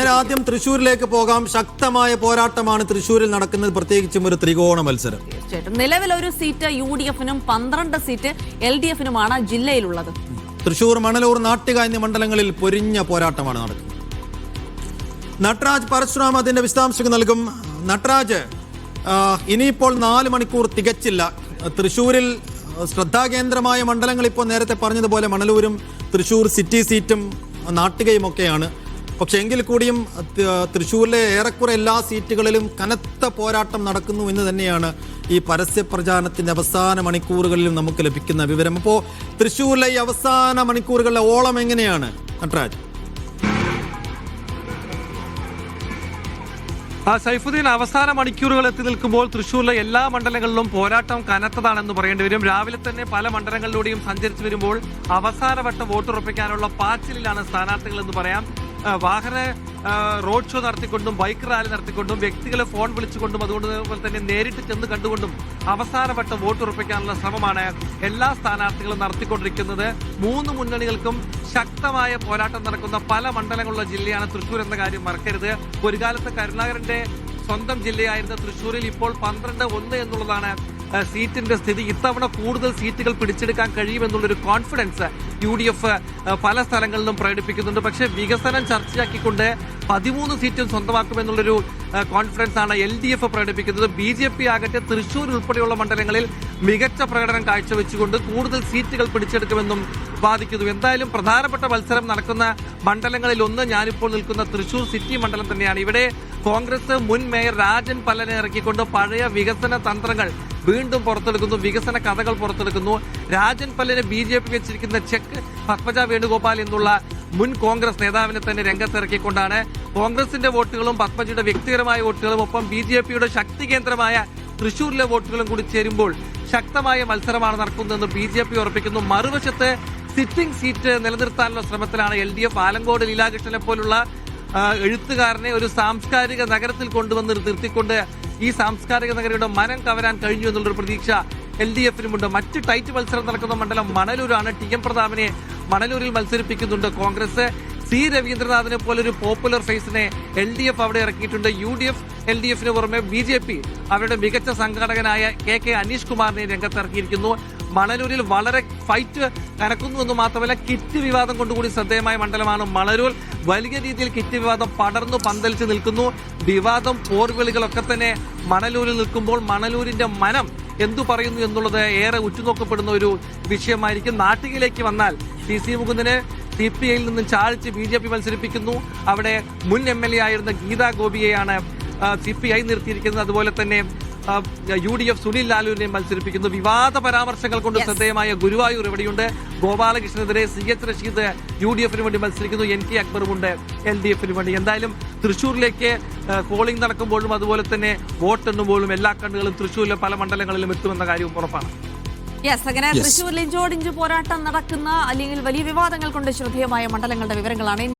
നേരെ ആദ്യം തൃശ്ശൂരിലേക്ക് പോകാം. ശക്തമായ പോരാട്ടമാണ് തൃശ്ശൂരിൽ നടക്കുന്നത്, പ്രത്യേകിച്ചും ഒരു ത്രികോണ മത്സരം. നിലവിൽ ഒരു സീറ്റ് UDF-നും 12 സീറ്റ് LDF-നുമാണ് ജില്ലയിലുള്ളത്. തൃശ്ശൂർ, മണലൂർ, നാട്ടിക എന്നീ മണ്ഡലങ്ങളിൽ പൊരിഞ്ഞ പോരാട്ടമാണ് നടക്കുന്നത്. നട്രാജ് പരശുറാം അതിന്റെ വിശദാംശങ്ങൾ നൽകും. നട്രാജ്, ഇനിയിപ്പോൾ 4 മണിക്കൂർ തികച്ചില്ല. തൃശ്ശൂരിൽ ശ്രദ്ധാകേന്ദ്രമായ മണ്ഡലങ്ങൾ ഇപ്പോൾ നേരത്തെ പറഞ്ഞതുപോലെ മണലൂരും തൃശ്ശൂർ സിറ്റി സീറ്റും നാട്ടികയും ഒക്കെയാണ്. പക്ഷെ എങ്കിൽ കൂടിയും തൃശ്ശൂരിലെ ഏറെക്കുറെ എല്ലാ സീറ്റുകളിലും കനത്ത പോരാട്ടം നടക്കുന്നു എന്ന് തന്നെയാണ് ഈ പരസ്യ പ്രചാരണത്തിന്റെ അവസാന മണിക്കൂറുകളിലും നമുക്ക് ലഭിക്കുന്ന വിവരം. അപ്പോൾ തൃശ്ശൂരിലെ ഈ അവസാന മണിക്കൂറുകളിലെ ഓളം എങ്ങനെയാണ് നട്രാജ്? സൈഫുദ്ദീൻ, അവസാന മണിക്കൂറുകൾ എത്തി നിൽക്കുമ്പോൾ തൃശ്ശൂരിലെ എല്ലാ മണ്ഡലങ്ങളിലും പോരാട്ടം കനത്തതാണെന്ന് പറയേണ്ടി വരും. രാവിലെ തന്നെ പല മണ്ഡലങ്ങളിലൂടെയും സഞ്ചരിച്ചു വരുമ്പോൾ അവസാനവട്ടം വോട്ടുറപ്പിക്കാനുള്ള പാച്ചിലാണ് സ്ഥാനാർത്ഥികൾ എന്ന് പറയാം. വാഹന റോഡ് ഷോ നടത്തിക്കൊണ്ടും ബൈക്ക് റാലി നടത്തിക്കൊണ്ടും വ്യക്തികളെ ഫോൺ വിളിച്ചുകൊണ്ടും അതുപോലെ തന്നെ നേരിട്ട് ചെന്ന് കണ്ടുകൊണ്ടും അവസാനവട്ടം വോട്ടുറപ്പിക്കാനുള്ള ശ്രമമാണ് എല്ലാ സ്ഥാനാർത്ഥികളും നടത്തിക്കൊണ്ടിരിക്കുന്നത്. 3 മുന്നണികൾക്കും ശക്തമായ പോരാട്ടം നടക്കുന്ന പല മണ്ഡലങ്ങളുള്ള ജില്ലയാണ് തൃശ്ശൂർ എന്ന കാര്യം മറക്കരുത്. ഒരു കാലത്ത് കരുണാകരന്റെ സ്വന്തം ജില്ലയായിരുന്ന തൃശ്ശൂരിൽ ഇപ്പോൾ 12-1 എന്നുള്ളതാണ് സീറ്റിന്റെ സ്ഥിതി. ഇത്തവണ കൂടുതൽ സീറ്റുകൾ പിടിച്ചെടുക്കാൻ കഴിയുമെന്നുള്ളൊരു കോൺഫിഡൻസ് UDF പല സ്ഥലങ്ങളിലും പ്രകടിപ്പിക്കുന്നുണ്ട്. പക്ഷേ വികസനം ചർച്ചയാക്കിക്കൊണ്ട് 13 സീറ്റും സ്വന്തമാക്കുമെന്നുള്ളൊരു കോൺഫിഡൻസ് ആണ് LDF പ്രകടിപ്പിക്കുന്നത്. BJP ആകട്ടെ തൃശ്ശൂർ ഉൾപ്പെടെയുള്ള മണ്ഡലങ്ങളിൽ മികച്ച പ്രകടനം കാഴ്ചവെച്ചുകൊണ്ട് കൂടുതൽ സീറ്റുകൾ പിടിച്ചെടുക്കുമെന്നും വാദിക്കുന്നു. എന്തായാലും പ്രധാനപ്പെട്ട മത്സരം നടക്കുന്ന മണ്ഡലങ്ങളിൽ ഒന്ന് ഞാനിപ്പോൾ നിൽക്കുന്ന തൃശ്ശൂർ സിറ്റി മണ്ഡലം തന്നെയാണ്. ഇവിടെ കോൺഗ്രസ് മുൻ മേയർ രാജൻ പല്ലനെ ഇറക്കിക്കൊണ്ട് പഴയ വികസന തന്ത്രങ്ങൾ വീണ്ടും പുറത്തെടുക്കുന്നു, വികസന കഥകൾ പുറത്തെടുക്കുന്നു. രാജൻ പല്ലന് BJP വെച്ചിരിക്കുന്ന ചെക്ക് പത്മജ വേണുഗോപാൽ എന്നുള്ള മുൻ കോൺഗ്രസ് നേതാവിനെ തന്നെ രംഗത്തിറക്കിക്കൊണ്ടാണ് കോൺഗ്രസിന്റെ വോട്ടുകളും പത്മജയുടെ വ്യക്തിപരമായ വോട്ടുകളും ഒപ്പം BJPയുടെ ശക്തി കേന്ദ്രമായ തൃശ്ശൂരിലെ വോട്ടുകളും കൂടി ചേരുമ്പോൾ ശക്തമായ മത്സരമാണ് നടക്കുന്നതെന്ന് BJP ഉറപ്പിക്കുന്നു. മറുവശത്ത് സിറ്റിംഗ് സീറ്റ് നിലനിർത്താനുള്ള ശ്രമത്തിലാണ് LDF. ആലങ്കോട് ലീലാകൃഷ്ണനെ പോലുള്ള എഴുത്തുകാരനെ ഒരു സാംസ്കാരിക നഗരത്തിൽ കൊണ്ടുവന്ന് നിർത്തിക്കൊണ്ട് ഈ സാംസ്കാരിക നഗരിയുടെ മനം കവരാൻ കഴിഞ്ഞു എന്നുള്ളൊരു പ്രതീക്ഷ LDF-നുമുണ്ട്. മറ്റ് ടൈറ്റ് മത്സരം നടക്കുന്ന മണ്ഡലം മണലൂരാണ്. TM പ്രതാപനെ മണലൂരിൽ മത്സരിപ്പിക്കുന്നുണ്ട് കോൺഗ്രസ്. C രവീന്ദ്രനാഥിനെ പോലൊരു പോപ്പുലർ ഫേസിനെ LDF അവിടെ ഇറക്കിയിട്ടുണ്ട്. UDF LDF-ന് പുറമെ BJP അവരുടെ മികച്ച സംഘാടകനായ KK അനീഷ് കുമാറിനെ രംഗത്തിറക്കിയിരിക്കുന്നു. മണലൂരിൽ വളരെ ഫൈറ്റ് കനക്കുന്നു എന്ന് മാത്രമല്ല കിറ്റ് വിവാദം കൊണ്ടുകൂടി ശ്രദ്ധേയമായ മണ്ഡലമാണ് മണലൂർ. വലിയ രീതിയിൽ കിറ്റ് വിവാദം പടർന്നു പന്തലിച്ച് നിൽക്കുന്നു. വിവാദം പോർവിളികളൊക്കെ തന്നെ മണലൂരിൽ നിൽക്കുമ്പോൾ മണലൂരിന്റെ മനം എന്തു പറയുന്നു എന്നുള്ളത് ഏറെ ഉറ്റുനോക്കപ്പെടുന്ന ഒരു വിഷയമായിരിക്കും. നാട്ടികയിലേക്ക് വന്നാൽ CC മുകുന്ദനെ CPI-യിൽ നിന്നും ചാഴിച്ച് BJP മത്സരിപ്പിക്കുന്നു. അവിടെ മുൻ MLA ആയിരുന്ന ഗീതാ ഗോപിയെയാണ് CPI നിർത്തിയിരിക്കുന്നത്. അതുപോലെ തന്നെ UDF സുനിൽ ലാലുവിനെ മത്സരിപ്പിക്കുന്നു. വിവാദ പരാമർശങ്ങൾ കൊണ്ട് ശ്രദ്ധേയമായ ഗുരുവായൂർ ഇവിടെയുണ്ട്. ഗോപാലകൃഷ്ണനെതിരെ CH റഷീദ് UDF-ന് വേണ്ടി മത്സരിക്കുന്നു. NK അക്ബറുമുണ്ട് LDF-ന് വേണ്ടി. എന്തായാലും തൃശ്ശൂരിലേക്ക് പോളിംഗ് നടക്കുമ്പോഴും അതുപോലെ തന്നെ വോട്ടെണ്ണുമ്പോഴും എല്ലാ കണ്ണുകളും തൃശ്ശൂരിലെ പല മണ്ഡലങ്ങളിലും എത്തുമെന്ന കാര്യവും ഉറപ്പാണ്. അങ്ങനെ തൃശ്ശൂരിൽ ഇഞ്ചോടിഞ്ച് പോരാട്ടം നടക്കുന്ന അല്ലെങ്കിൽ വലിയ വിവാദങ്ങൾ കൊണ്ട് ശ്രദ്ധേയമായ മണ്ഡലങ്ങളുടെ വിവരങ്ങളാണ്